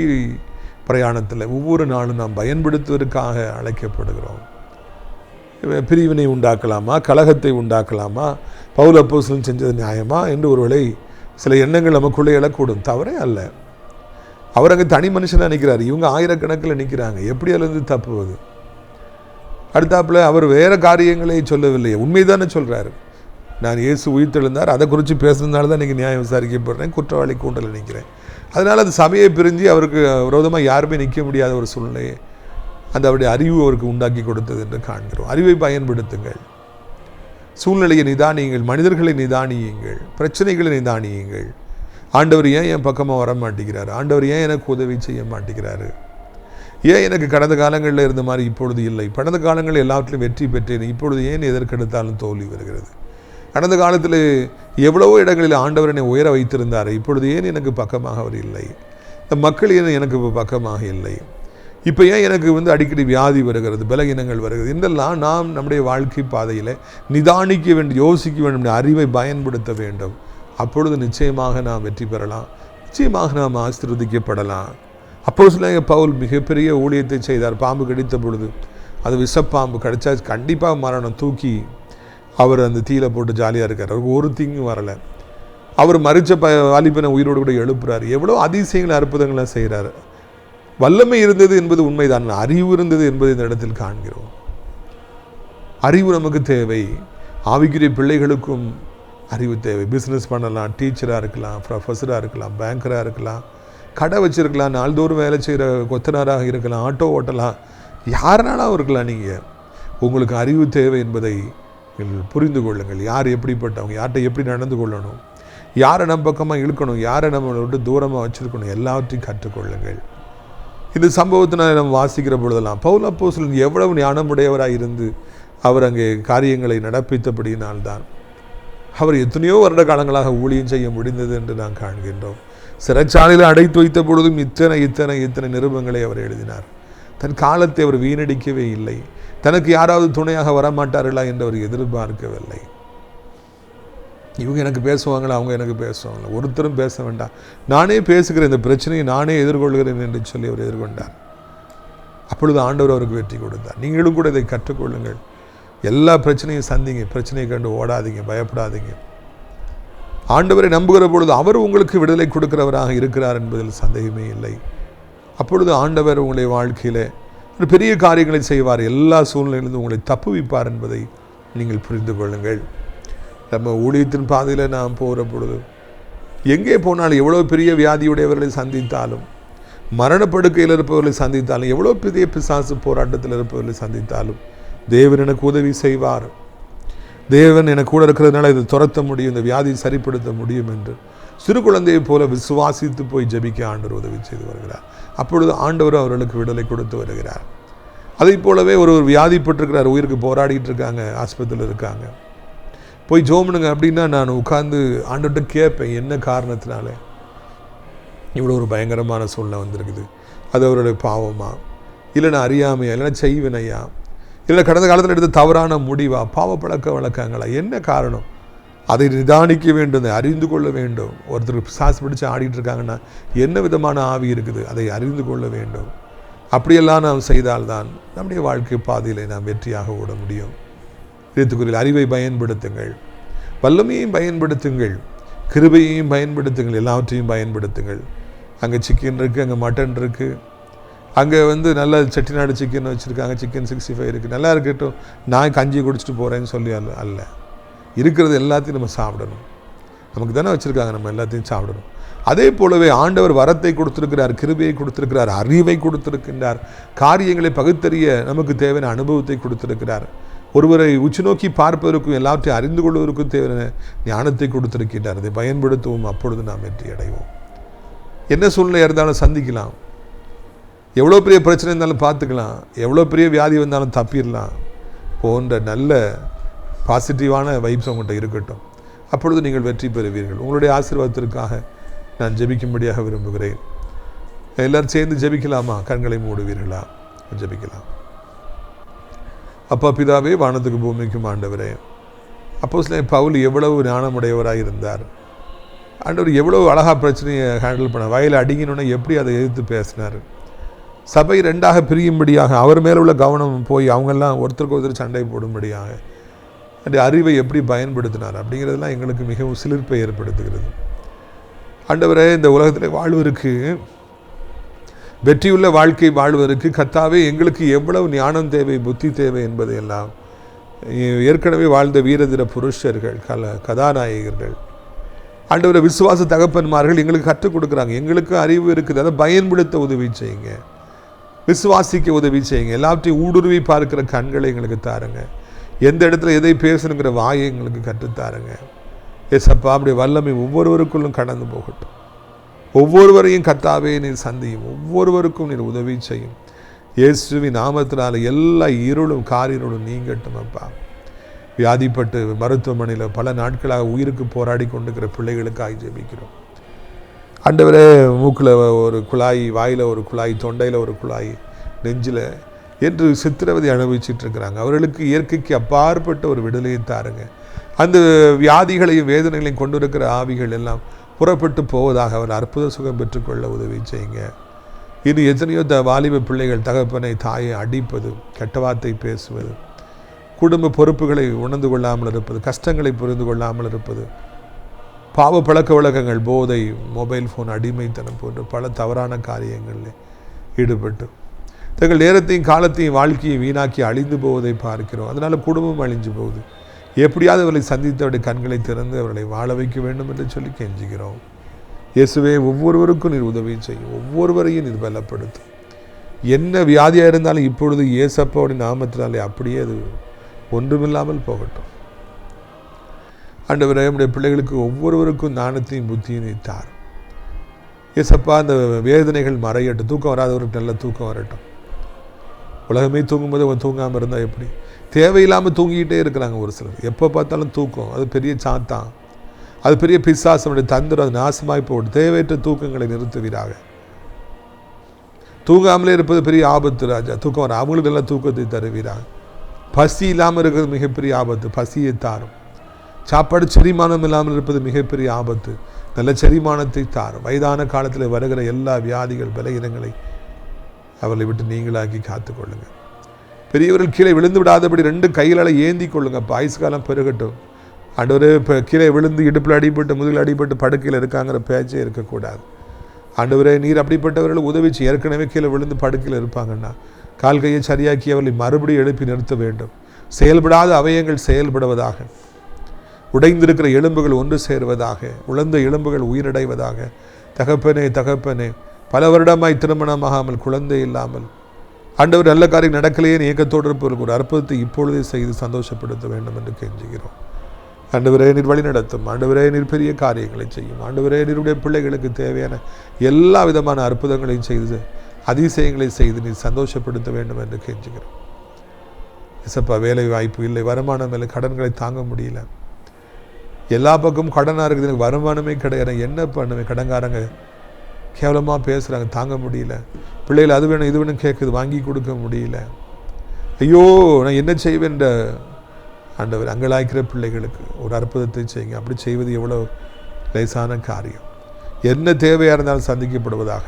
பிரயாணத்தில் ஒவ்வொரு நாளும் நாம் பயன்படுத்துவதற்காக அழைக்கப்படுகிறோம். பிரிவினை உண்டாக்கலாமா, கலகத்தை உண்டாக்கலாமா, பவுல் அப்போஸ்தலன் செஞ்சது நியாயமா என்று ஒருவேளை சில எண்ணங்கள் நமக்குள்ளே எழக்கூடும். தவறே அல்ல. அவர் அங்கே தனி மனுஷனாக நிற்கிறார், இவங்க ஆயிரக்கணக்கில் நிற்கிறாங்க. எப்படி அதிலிருந்து தப்புவது? அடுத்தாப்புல அவர் வேறு காரியங்களை சொல்லவில்லை, உண்மைதானே சொல்கிறார். நான் இயேசு உயிர்த்தெழுந்தார், அதை குறித்து பேசுனதுனால தான் இன்றைக்கி நியாயம் விசாரிக்கப்படுறேன், குற்றவாளி கூண்டலில் நிற்கிறேன். அதனால் அது சபையை பிரிஞ்சு அவருக்கு விரோதமாக யாருமே நிற்க முடியாத ஒரு சூழ்நிலையை அந்த அவருடைய அறிவு அவருக்கு உண்டாக்கி கொடுத்தது என்று காண்கிறோம். அறிவை பயன்படுத்துங்கள், சூழ்நிலையை நிதானியுங்கள், மனிதர்களை நிதானியுங்கள், பிரச்சனைகளை நிதானியுங்கள். ஆண்டவர் ஏன் என் பக்கமாக வர மாட்டேங்கிறார், ஆண்டவர் ஏன் எனக்கு உதவி செய்ய மாட்டேங்கிறாரு, ஏன் எனக்கு கடந்த காலங்களில் இருந்த மாதிரி இப்பொழுது இல்லை, கடந்த காலங்களில் எல்லாவற்றிலும் வெற்றி பெற்றேன், இப்பொழுது ஏன் எதற்கெடுத்தாலும் தோல்வி வருகிறது, கடந்த காலத்தில் எவ்வளவோ இடங்களில் ஆண்டவர் என்னை உயர வைத்திருந்தார், இப்பொழுது ஏன் எனக்கு பக்கமாக அவர் இல்லை, இந்த மக்கள் ஏன் எனக்கு பக்கமாக இல்லை, இப்போ ஏன் எனக்கு அடிக்கடி வியாதி வருகிறது, பலகீனங்கள் வருகிறது என்றெல்லாம் நாம் நம்முடைய வாழ்க்கை பாதையில் நிதானிக்க வேண்டும், யோசிக்க வேண்டும், அறிவை பயன்படுத்த வேண்டும். அப்பொழுது நிச்சயமாக நாம் வெற்றி பெறலாம், நிச்சயமாக நாம் ஆசீர்வதிக்கப்படலாம். அப்போஸ்தலனாகிய பவுல் மிகப்பெரிய ஊழியத்தை செய்தார். பாம்பு கடித்த பொழுது, அது விஷப்பாம்பு கடிச்சா கண்டிப்பாக மரணம், தூக்கி அவர் அந்த தீயில போட்டு ஜாலியாக இருக்கார், அவருக்கு ஒரு தீங்கும் வரலை. அவர் மறித்த வாலிபனை உயிரோடு கூட எழுப்புறார். எவ்வளோ அதிசயங்களை அற்புதங்களை செய்கிறார். வல்லமை இருந்தது என்பது உண்மைதான், அறிவு இருந்தது என்பது இந்த இடத்தில் காண்கிறோம். அறிவு நமக்கு தேவை. ஆவிக்குரிய பிள்ளைகளுக்கும் அறிவு தேவை. பிஸ்னஸ் பண்ணலாம், டீச்சராக இருக்கலாம், ப்ரொஃபஸராக இருக்கலாம், பேங்கராக இருக்கலாம், கடை வச்சுருக்கலாம், நாள்தோறும் வேலை செய்கிற கொத்தனாராக இருக்கலாம், ஆட்டோ ஓட்டலாம், யாருனாலும் இருக்கலாம். நீங்கள் உங்களுக்கு அறிவு தேவை என்பதை புரிந்து கொள்ளுங்கள். யார் எப்படிப்பட்டவங்க, யார்கிட்ட எப்படி நடந்து கொள்ளணும், யாரை நம்ம பக்கமாக இழுக்கணும், யாரை நம்மளை விட்டு தூரமாக வச்சுருக்கணும், எல்லாவற்றையும் கற்றுக்கொள்ளுங்கள். இந்த சம்பவத்தை நம்ம வாசிக்கிற பொழுதெல்லாம் பவுல் அப்போஸ்தலன் எவ்வளவு ஞானமுடையவராக இருந்து அவர் அங்கே காரியங்களை நடப்பித்தபடியினால்தான் அவர் எத்தனையோ வருட காலங்களாக ஊழியம் செய்ய முடிந்தது என்று நாம் காண்கின்றோம். சிறைச்சாலையில் அடைத்து வைத்த பொழுதும் இத்தனை நிருபங்களை அவர் எழுதினார். தன் காலத்தை அவர் வீணடிக்கவே இல்லை. தனக்கு யாராவது துணையாக வரமாட்டார்களா என்று அவர் எதிர்பார்க்கவில்லை. இவங்க எனக்கு பேசுவாங்களா, அவங்க எனக்கு பேசுவாங்களா, ஒருத்தரும் பேச வேண்டாம், நானே பேசுகிறேன், இந்த பிரச்சனையை நானே எதிர்கொள்கிறேன் என்று சொல்லி அவர் எதிர்கொண்டார். அப்பொழுது ஆண்டவர் அவருக்கு வெற்றி கொடுத்தார். நீங்களும் கூட இதை கற்றுக்கொள்ளுங்கள். எல்லா பிரச்சனையும் சந்திங்க. பிரச்சனையை கண்டு ஓடாதீங்க, பயப்படாதீங்க. ஆண்டவரை நம்புகிற பொழுது அவர் உங்களுக்கு விடுதலை கொடுக்கிறவராக இருக்கிறார் என்பதில் சந்தேகமே இல்லை. அப்பொழுது ஆண்டவர் உங்களுடைய வாழ்க்கையில் ஒரு பெரிய காரியங்களை செய்வார். எல்லா சூழ்நிலையிலிருந்து உங்களை தப்புவிப்பார் என்பதை நீங்கள் புரிந்து கொள்ளுங்கள். நம்ம ஊழியத்தின் பாதையில் நாம் போகிற பொழுது எங்கே போனாலும், எவ்வளோ பெரிய வியாதியுடையவர்களை சந்தித்தாலும், மரணப்படுக்கையில் இருப்பவர்களை சந்தித்தாலும், எவ்வளோ பெரிய பிசாசு போராட்டத்தில் இருப்பவர்களை சந்தித்தாலும், தேவன் எனக்கு உதவி செய்வார், தேவன் எனக்கு கூட இருக்கிறதுனால இதை துரத்த முடியும், இந்த வியாதியை சரிப்படுத்த முடியும் என்று சிறு குழந்தையை போல விசுவாசித்து போய் ஜெபிக்க ஆண்டவர் உதவி செய்து வருகிறார். அப்பொழுது ஆண்டவர் அவர்களுக்கு விடுதலை கொடுத்து வருகிறார். அதை போலவே ஒரு வியாதிப்பட்டிருக்கிறார், உயிருக்கு போராடிட்டு இருக்காங்க, ஆஸ்பத்திரியில் இருக்காங்க, போய் ஜோமனுங்க அப்படின்னா நான் உட்கார்ந்து ஆண்டவர்கிட்ட கேட்பேன், என்ன காரணத்தினால இவ்வளோ ஒரு பயங்கரமான சூழ்நிலை வந்திருக்குது? அது அவருடைய பாவமா, இல்லைன்னா அறியாமையா, இல்லைன்னா செய்வினையா, இல்லை கடந்த காலத்தில் எடுத்த தவறான முடிவா, பாவ பழக்க வழக்கங்களா, என்ன காரணம்? அதை நிதானிக்க வேண்டும், அறிந்து கொள்ள வேண்டும். ஒருத்தர் பிசாசு பிடிச்சு ஆடிட்டு இருக்காங்கன்னா என்ன விதமான ஆவி இருக்குது, அதை அறிந்து கொள்ள வேண்டும். அப்படியெல்லாம் நாம் செய்தால்தான் நம்முடைய வாழ்க்கை பாதையில் நாம் வெற்றியாக ஓட முடியும். எழுத்துக்குறியில் அறிவை பயன்படுத்துங்கள், வல்லமையையும் பயன்படுத்துங்கள், கிருபையையும் பயன்படுத்துங்கள், எல்லாவற்றையும் பயன்படுத்துங்கள். அங்கே சிக்கன் இருக்குது, அங்கே மட்டன் இருக்குது, அங்கே நல்ல செட்டிநாடு சிக்கன் வச்சுருக்காங்க, சிக்கன் 65 இருக்குது, நல்லா இருக்கட்டும், நான் கஞ்சி குடிச்சிட்டு போகிறேன்னு சொல்லி அல்ல, இருக்கிறது எல்லாத்தையும் நம்ம சாப்பிடணும். நமக்கு தானே வச்சுருக்காங்க, நம்ம எல்லாத்தையும் சாப்பிடணும். அதே போலவே ஆண்டவர் வரத்தை கொடுத்துருக்கிறார், கிருபையை கொடுத்துருக்கிறார், அறிவை கொடுத்துருக்கின்றார், காரியங்களை பகுத்தறிய நமக்கு தேவையான அனுபவத்தை கொடுத்துருக்கிறார், ஒருவரை உச்சி நோக்கி பார்ப்பதற்கும் எல்லாவற்றையும் அறிந்து கொள்வதற்கும் தேவையான ஞானத்தை கொடுத்துருக்கின்றார். அதை பயன்படுத்துவோம், அப்பொழுது நாம் வெற்றி அடைவோம். என்ன சூழ்நிலை இருந்தாலும் சந்திக்கலாம், எவ்வளோ பெரிய பிரச்சனை இருந்தாலும் பார்த்துக்கலாம், எவ்வளோ பெரிய வியாதி வந்தாலும் தப்பிடலாம் போன்ற நல்ல பாசிட்டிவான வைப்ஸ் உங்கள்கிட்ட இருக்கட்டும். அப்பொழுது நீங்கள் வெற்றி பெறுவீர்கள். உங்களுடைய ஆசீர்வாதத்திற்காக நான் ஜெபிக்கும்படியாக விரும்புகிறேன். எல்லோரும் சேர்ந்து ஜெபிக்கலாமா? கண்களை மூடுவீர்களா? ஜெபிக்கலாம். அப்பா பிதாவே, வானத்துக்கு பூமிக்கும் ஆண்டவரே, அப்போஸ்தலன் பவுல் எவ்வளவு ஞானமுடையவராக இருந்தார். ஆண்டவர் எவ்வளவு அழகாக பிரச்சனையை ஹேண்டில் பண்ண, வயலை அடிக்கணுன்னா எப்படி அதை எதிர்த்து பேசினார். சபை 2ஆக பிரியும்படியாக அவர் மேலே உள்ள கவனம் போய் அவங்கெல்லாம் ஒருத்தருக்கு ஒருத்தர் சண்டை போடும்படியாக அந்த அறிவை எப்படி பயன்படுத்தினார் அப்படிங்கிறதுலாம் எங்களுக்கு மிகவும் சிலிர்ப்பை ஏற்படுத்துகிறது. ஆண்டவரே, இந்த உலகத்தில் வாழ்வதற்கு, வெற்றியுள்ள வாழ்க்கை வாழ்வதற்கு கர்த்தாவே எங்களுக்கு எவ்வளவு ஞானம் தேவை, புத்தி தேவை என்பதையெல்லாம் ஏற்கனவே வாழ்ந்த வீரதீர புருஷர்கள், கதாநாயகர்கள், ஆண்டவரை விசுவாச தகப்பன்மார்கள் எங்களுக்கு கற்றுக் கொடுக்குறாங்க. எங்களுக்கு அறிவு இருக்குது, அதை பயன்படுத்த உதவி செய்யுங்க, விசுவாசிக்க உதவி செய்யுங்க, எல்லாவற்றையும் ஊடுருவி பார்க்கிற கண்களை எங்களுக்கு தாருங்க, எந்த இடத்துல எதை பேசணுங்கிற வாயை எங்களுக்கு கற்றுத்தாருங்க. ஏசப்பா, அப்படி வல்லமை ஒவ்வொருவருக்குள்ளும் கடந்து போகட்டும். ஒவ்வொருவரையும் கர்த்தாவே நீர் சந்தியும், ஒவ்வொருவருக்கும் நீர் உதவி செய்யும். இயேசுவின் நாமத்தினால எல்லா இருளும் காரிருளும் நீங்கட்டும். அப்பா, வியாதிப்பட்டு மருத்துவமனையில் பல நாட்களாக உயிருக்கு போராடி கொண்டிருக்கிற பிள்ளைகளுக்காக ஜெபிக்கிறோம். ஆண்டவரே, மூக்கில் ஒரு குழாய், வாயில் ஒரு குழாய், தொண்டையில் ஒரு குழாய், நெஞ்சில் என்று சித்திரவதை அனுபவிச்சுட்டு இருக்கிறாங்க. அவர்களுக்கு இயற்கைக்கு அப்பாற்பட்ட ஒரு விடுதலையை தாருங்க. அந்த வியாதிகளையும் வேதனைகளையும் கொண்டு இருக்கிற ஆவிகள் எல்லாம் புறப்பட்டு போவதாக அவர் அற்புத சுகம் பெற்றுக்கொள்ள உதவி செய்யுங்க. இது எத்தனையோ வாலிப பிள்ளைகள் தகப்பனை தாயை அடிப்பது, கெட்ட வார்த்தை பேசுவது, குடும்ப பொறுப்புகளை உணர்ந்து கொள்ளாமல் இருப்பது, கஷ்டங்களை புரிந்து கொள்ளாமல் இருப்பது, பாவ பழக்க வழக்கங்கள், போதை, மொபைல் ஃபோன் அடிமைத்தனம் போன்ற பல தவறான காரியங்களில் ஈடுபட்டு தங்கள் நேரத்தையும் காலத்தையும் வாழ்க்கையை வீணாக்கி அழிந்து போவதை பார்க்கிறோம். அதனால் குடும்பம் அழிஞ்சு போகுது. எப்படியாவது அவர்களை சந்தித்து அவருடைய கண்களை திறந்து அவர்களை வாழ வைக்க வேண்டும் என்று சொல்லி கெஞ்சுகிறோம். இயேசுவே, ஒவ்வொருவருக்கும் நீர் உதவி செய்யும், ஒவ்வொருவரையும் நீர் பலப்படுத்தும். என்ன வியாதியாக இருந்தாலும் இப்பொழுது இயேசப்பாவுடைய நாமத்தினாலே அப்படியே அது ஒன்றுமில்லாமல் போகட்டும். ஆண்டவரே, நம்முடைய பிள்ளைகளுக்கு ஒவ்வொருவருக்கும் ஞானத்தையும் புத்தியும் நீத்தார். இயேசப்பா, அந்த வேதனைகள் மறையட்டும், தூக்கம் வராதவருக்கு நல்ல தூக்கம் வரட்டும். உலகமே தூங்கும்போது அவன் தூங்காமல் இருந்தால் எப்படி? தேவையில்லாமல் தூங்கிக்கிட்டே இருக்கிறாங்க ஒரு சிலர். எப்போ பார்த்தாலும் தூக்கம், அது பெரிய சாத்தான், அது பெரிய பிசாசனுடைய தந்திரம், அது நாசமாய் போட்டு தேவையற்ற தூக்கங்களை நிறுத்துவீராக. தூங்காமலே இருப்பது பெரிய ஆபத்து ராஜா. தூக்கம் வர அவங்களுக்கு நல்ல தூக்கத்தை தருவீராக. பசி இல்லாமல் இருக்கிறது மிகப்பெரிய ஆபத்து, பசியை தாரும். சாப்பாடு செரிமானம் இல்லாமல் இருப்பது மிகப்பெரிய ஆபத்து, நல்ல செரிமானத்தை தாரும். வயதான காலத்தில் வருகிற எல்லா வியாதிகள், பலகீனங்களை அவர்களை விட்டு நீங்களாக்கி காத்துக்கொள்ளுங்க. பெரியவர்கள் கீழே விழுந்து விடாதபடி 2 கைகளால் ஏந்தி கொள்ளுங்க. ஆயுசு காலம் பெருகட்டும். ஆண்டவரே, இப்போ கீழே விழுந்து இடுப்பில் அடிபட்டு முதுகில் அடிபட்டு படுக்கையில் இருக்காங்கிற பேச்சே இருக்கக்கூடாது. ஆண்டவரே, நீர் அப்படிப்பட்டவர்கள் உதவிச்சு. ஏற்கனவே கீழே விழுந்து படுக்கையில் இருப்பாங்கன்னா கால் கையை சரியாக்கி அவர்களை மறுபடியும் எழுப்பி நிறுத்த வேண்டும். செயல்படாத அவயங்கள் செயல்படுவதாக, உடைந்திருக்கிற எலும்புகள் ஒன்று சேருவதாக, உழந்த எலும்புகள் உயிரடைவதாக. தகப்பனே தகப்பனே, பல வருடமாய் திருமணமாகாமல் குழந்தை இல்லாமல் ஆண்டவர் நல்ல காரியம் நடக்கலையே இயக்கத்தோடு இருப்பவர்களுக்கு ஒரு அற்புதத்தை இப்பொழுதே செய்து சந்தோஷப்படுத்த வேண்டும் என்று கெஞ்சுகிறோம். ஆண்டவரே, நீர் வழி நடத்தும். ஆண்டவரே, நீர் பெரிய காரியங்களை செய்யும். ஆண்டவரே, நீருடைய பிள்ளைகளுக்கு தேவையான எல்லா விதமான அற்புதங்களையும் செய்து அதிசயங்களை செய்து நீர் சந்தோஷப்படுத்த வேண்டும் என்று கெஞ்சுகிறோம். இசப்பா, வேலை வாய்ப்பு இல்லை, வருமானம் இல்லை, கடன்களை தாங்க முடியல, எல்லா பக்கமும் கடனாக இருக்குது, எனக்கு வருமானமே கிடையாது, என்ன பண்ணுவேன், கடன்காரங்க கேவலமாக பேசுகிறாங்க, தாங்க முடியல, பிள்ளைகள் அது வேணும் இது வேணும் கேட்குது, வாங்கி கொடுக்க முடியல, ஐயோ நான் என்ன செய்வேன்ற ஆண்டவர் அங்கலாய்க்கிற பிள்ளைகளுக்கு ஒரு அற்புதத்தை செய்யுங்க. அப்படி செய்வது எவ்வளோ லேசான காரியம். என்ன தேவையாக இருந்தாலும் சந்திக்கப்படுவதாக,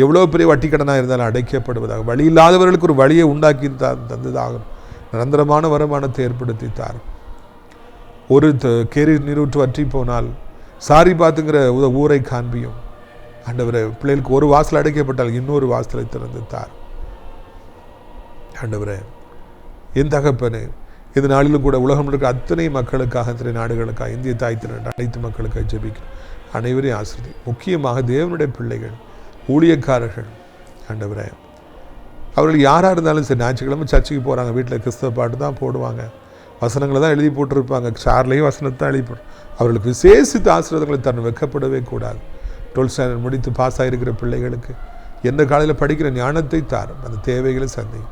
எவ்வளோ பெரிய வட்டி கடனாக இருந்தாலும் அடைக்கப்படுவதாக, வழி இல்லாதவர்களுக்கு ஒரு வழியை உண்டாக்கி தந்ததாகும். நிரந்தரமான வருமானத்தை ஏற்படுத்தி தாரும். ஒரு கேரி நீரூற்று வற்றி போனால் சாரி பார்த்துங்கிற ஊரை காண்பியும். ஆண்டவரை, பிள்ளைகளுக்கு ஒரு வாசல் அடைக்கப்பட்டால் இன்னொரு வாசலை திறந்து தார். ஆண்டவரே, என் தகப்பனே, இந்த நாளிலும் கூட உலகம் இருக்கிற அத்தனை மக்களுக்காக, அத்தனை நாடுகளுக்காக, இந்திய தாய் திரண்ட அனைத்து மக்களுக்காக ஜெபிக்கிறோம். அனைவரையும் ஆசிர்வதி. முக்கியமாக தேவனுடைய பிள்ளைகள், ஊழியக்காரர்கள், ஆண்டவரே, அவர்கள் யாராக இருந்தாலும் சரி, ஞாயிற்றுக்கிழமை சர்ச்சுக்கு போகிறாங்க, வீட்டில் கிறிஸ்தவ பாட்டு தான் போடுவாங்க, வசனங்களை தான் எழுதி போட்டிருப்பாங்க, சார்லையும் வசனத்தை தான் எழுதி போட்டு, அவர்களுக்கு விசேஷித்த ஆசீர்வாதங்களை தன் வைக்கப்படவே கூடாது. 12th ஸ்டாண்டர்ட் முடித்து பாஸ் ஆகிருக்கிற பிள்ளைகளுக்கு எந்த காலையில் படிக்கிற ஞானத்தை தாரும். அந்த தேவைகளை சந்தையும்.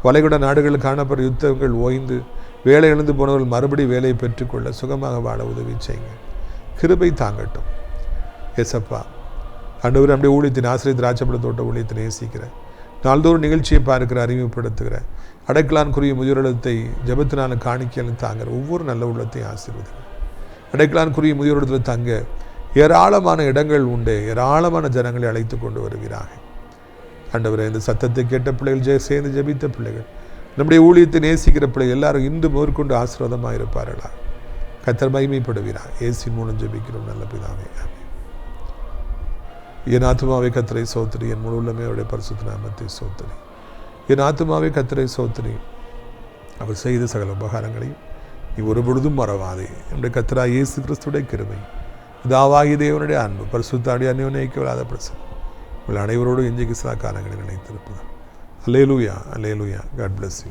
வளைகுடா நாடுகளில் காணப்படுற யுத்தங்கள் ஓய்ந்து வேலை இழந்து போனவர்கள் மறுபடியும் வேலையை பெற்றுக்கொள்ள சுகமாக வாழ உதவி செய்யுங்க. கிருபை தாங்கட்டும். ஏசப்பா, ஆண்டவர் நம்முடைய ஊழியத்தின் ஆசிரியர் திராட்சைப்பழ தோட்ட ஊழியத்தை நேசிக்கிறேன். நாள்தோறும் நிகழ்ச்சியை பார்க்கிற, அறிமுகப்படுத்துகிறேன். அடைக்கலான்குரிய முதியோரிடத்தை ஜெபத்தினால காணிக்கையாலும் தாங்கிற ஒவ்வொரு நல்ல உள்ளத்தையும் ஆசீர்வதிங்க. அடைக்கலான்குரிய முதியோரிடத்தில் தங்க ஏராளமான இடங்கள் உண்டு. ஏராளமான ஜனங்களை அழைத்து கொண்டு வருகிறார்கள். ஆண்டவரே, இந்த சத்தத்தை கேட்ட பிள்ளைகள், சேர்ந்து ஜெபித்த பிள்ளைகள், நம்முடைய ஊழியத்தை நேசிக்கிற பிள்ளைகள் எல்லாரும் இன்று மேற்கொண்டு ஆசீர்வாதமாக இருப்பார்களா? கர்த்தர் மகிமைப்படுகிறார். இயேசுவின் மூலம் ஜெபிக்கிறோம் நல்ல பிதாவே, ஆமென். என் ஆத்துமாவே கர்த்தரை ஸ்தோத்திரி, என் முழு உள்ளமே அவருடைய பரிசுத்த நாமத்தை ஸ்தோத்திரி. என் ஆத்துமாவே கர்த்தரை ஸ்தோத்திரி, அவர் செய்த சகல உபகாரங்களையும் நீ ஒரு பொழுதும் மறவாதே. நம்முடைய கர்த்தராகிய இயேசு கிறிஸ்துடைய கிருபை, பிதாவாகிய தேவனுடைய அன்பு, பரிசுத்த அந்யோன்யமில்லாத பிரசன்னம் உங்கள் அனைவரோடும் இன்றைக்கு சில காலங்களில் நினைத்திருப்பது. Hallelujah, hallelujah. God bless you.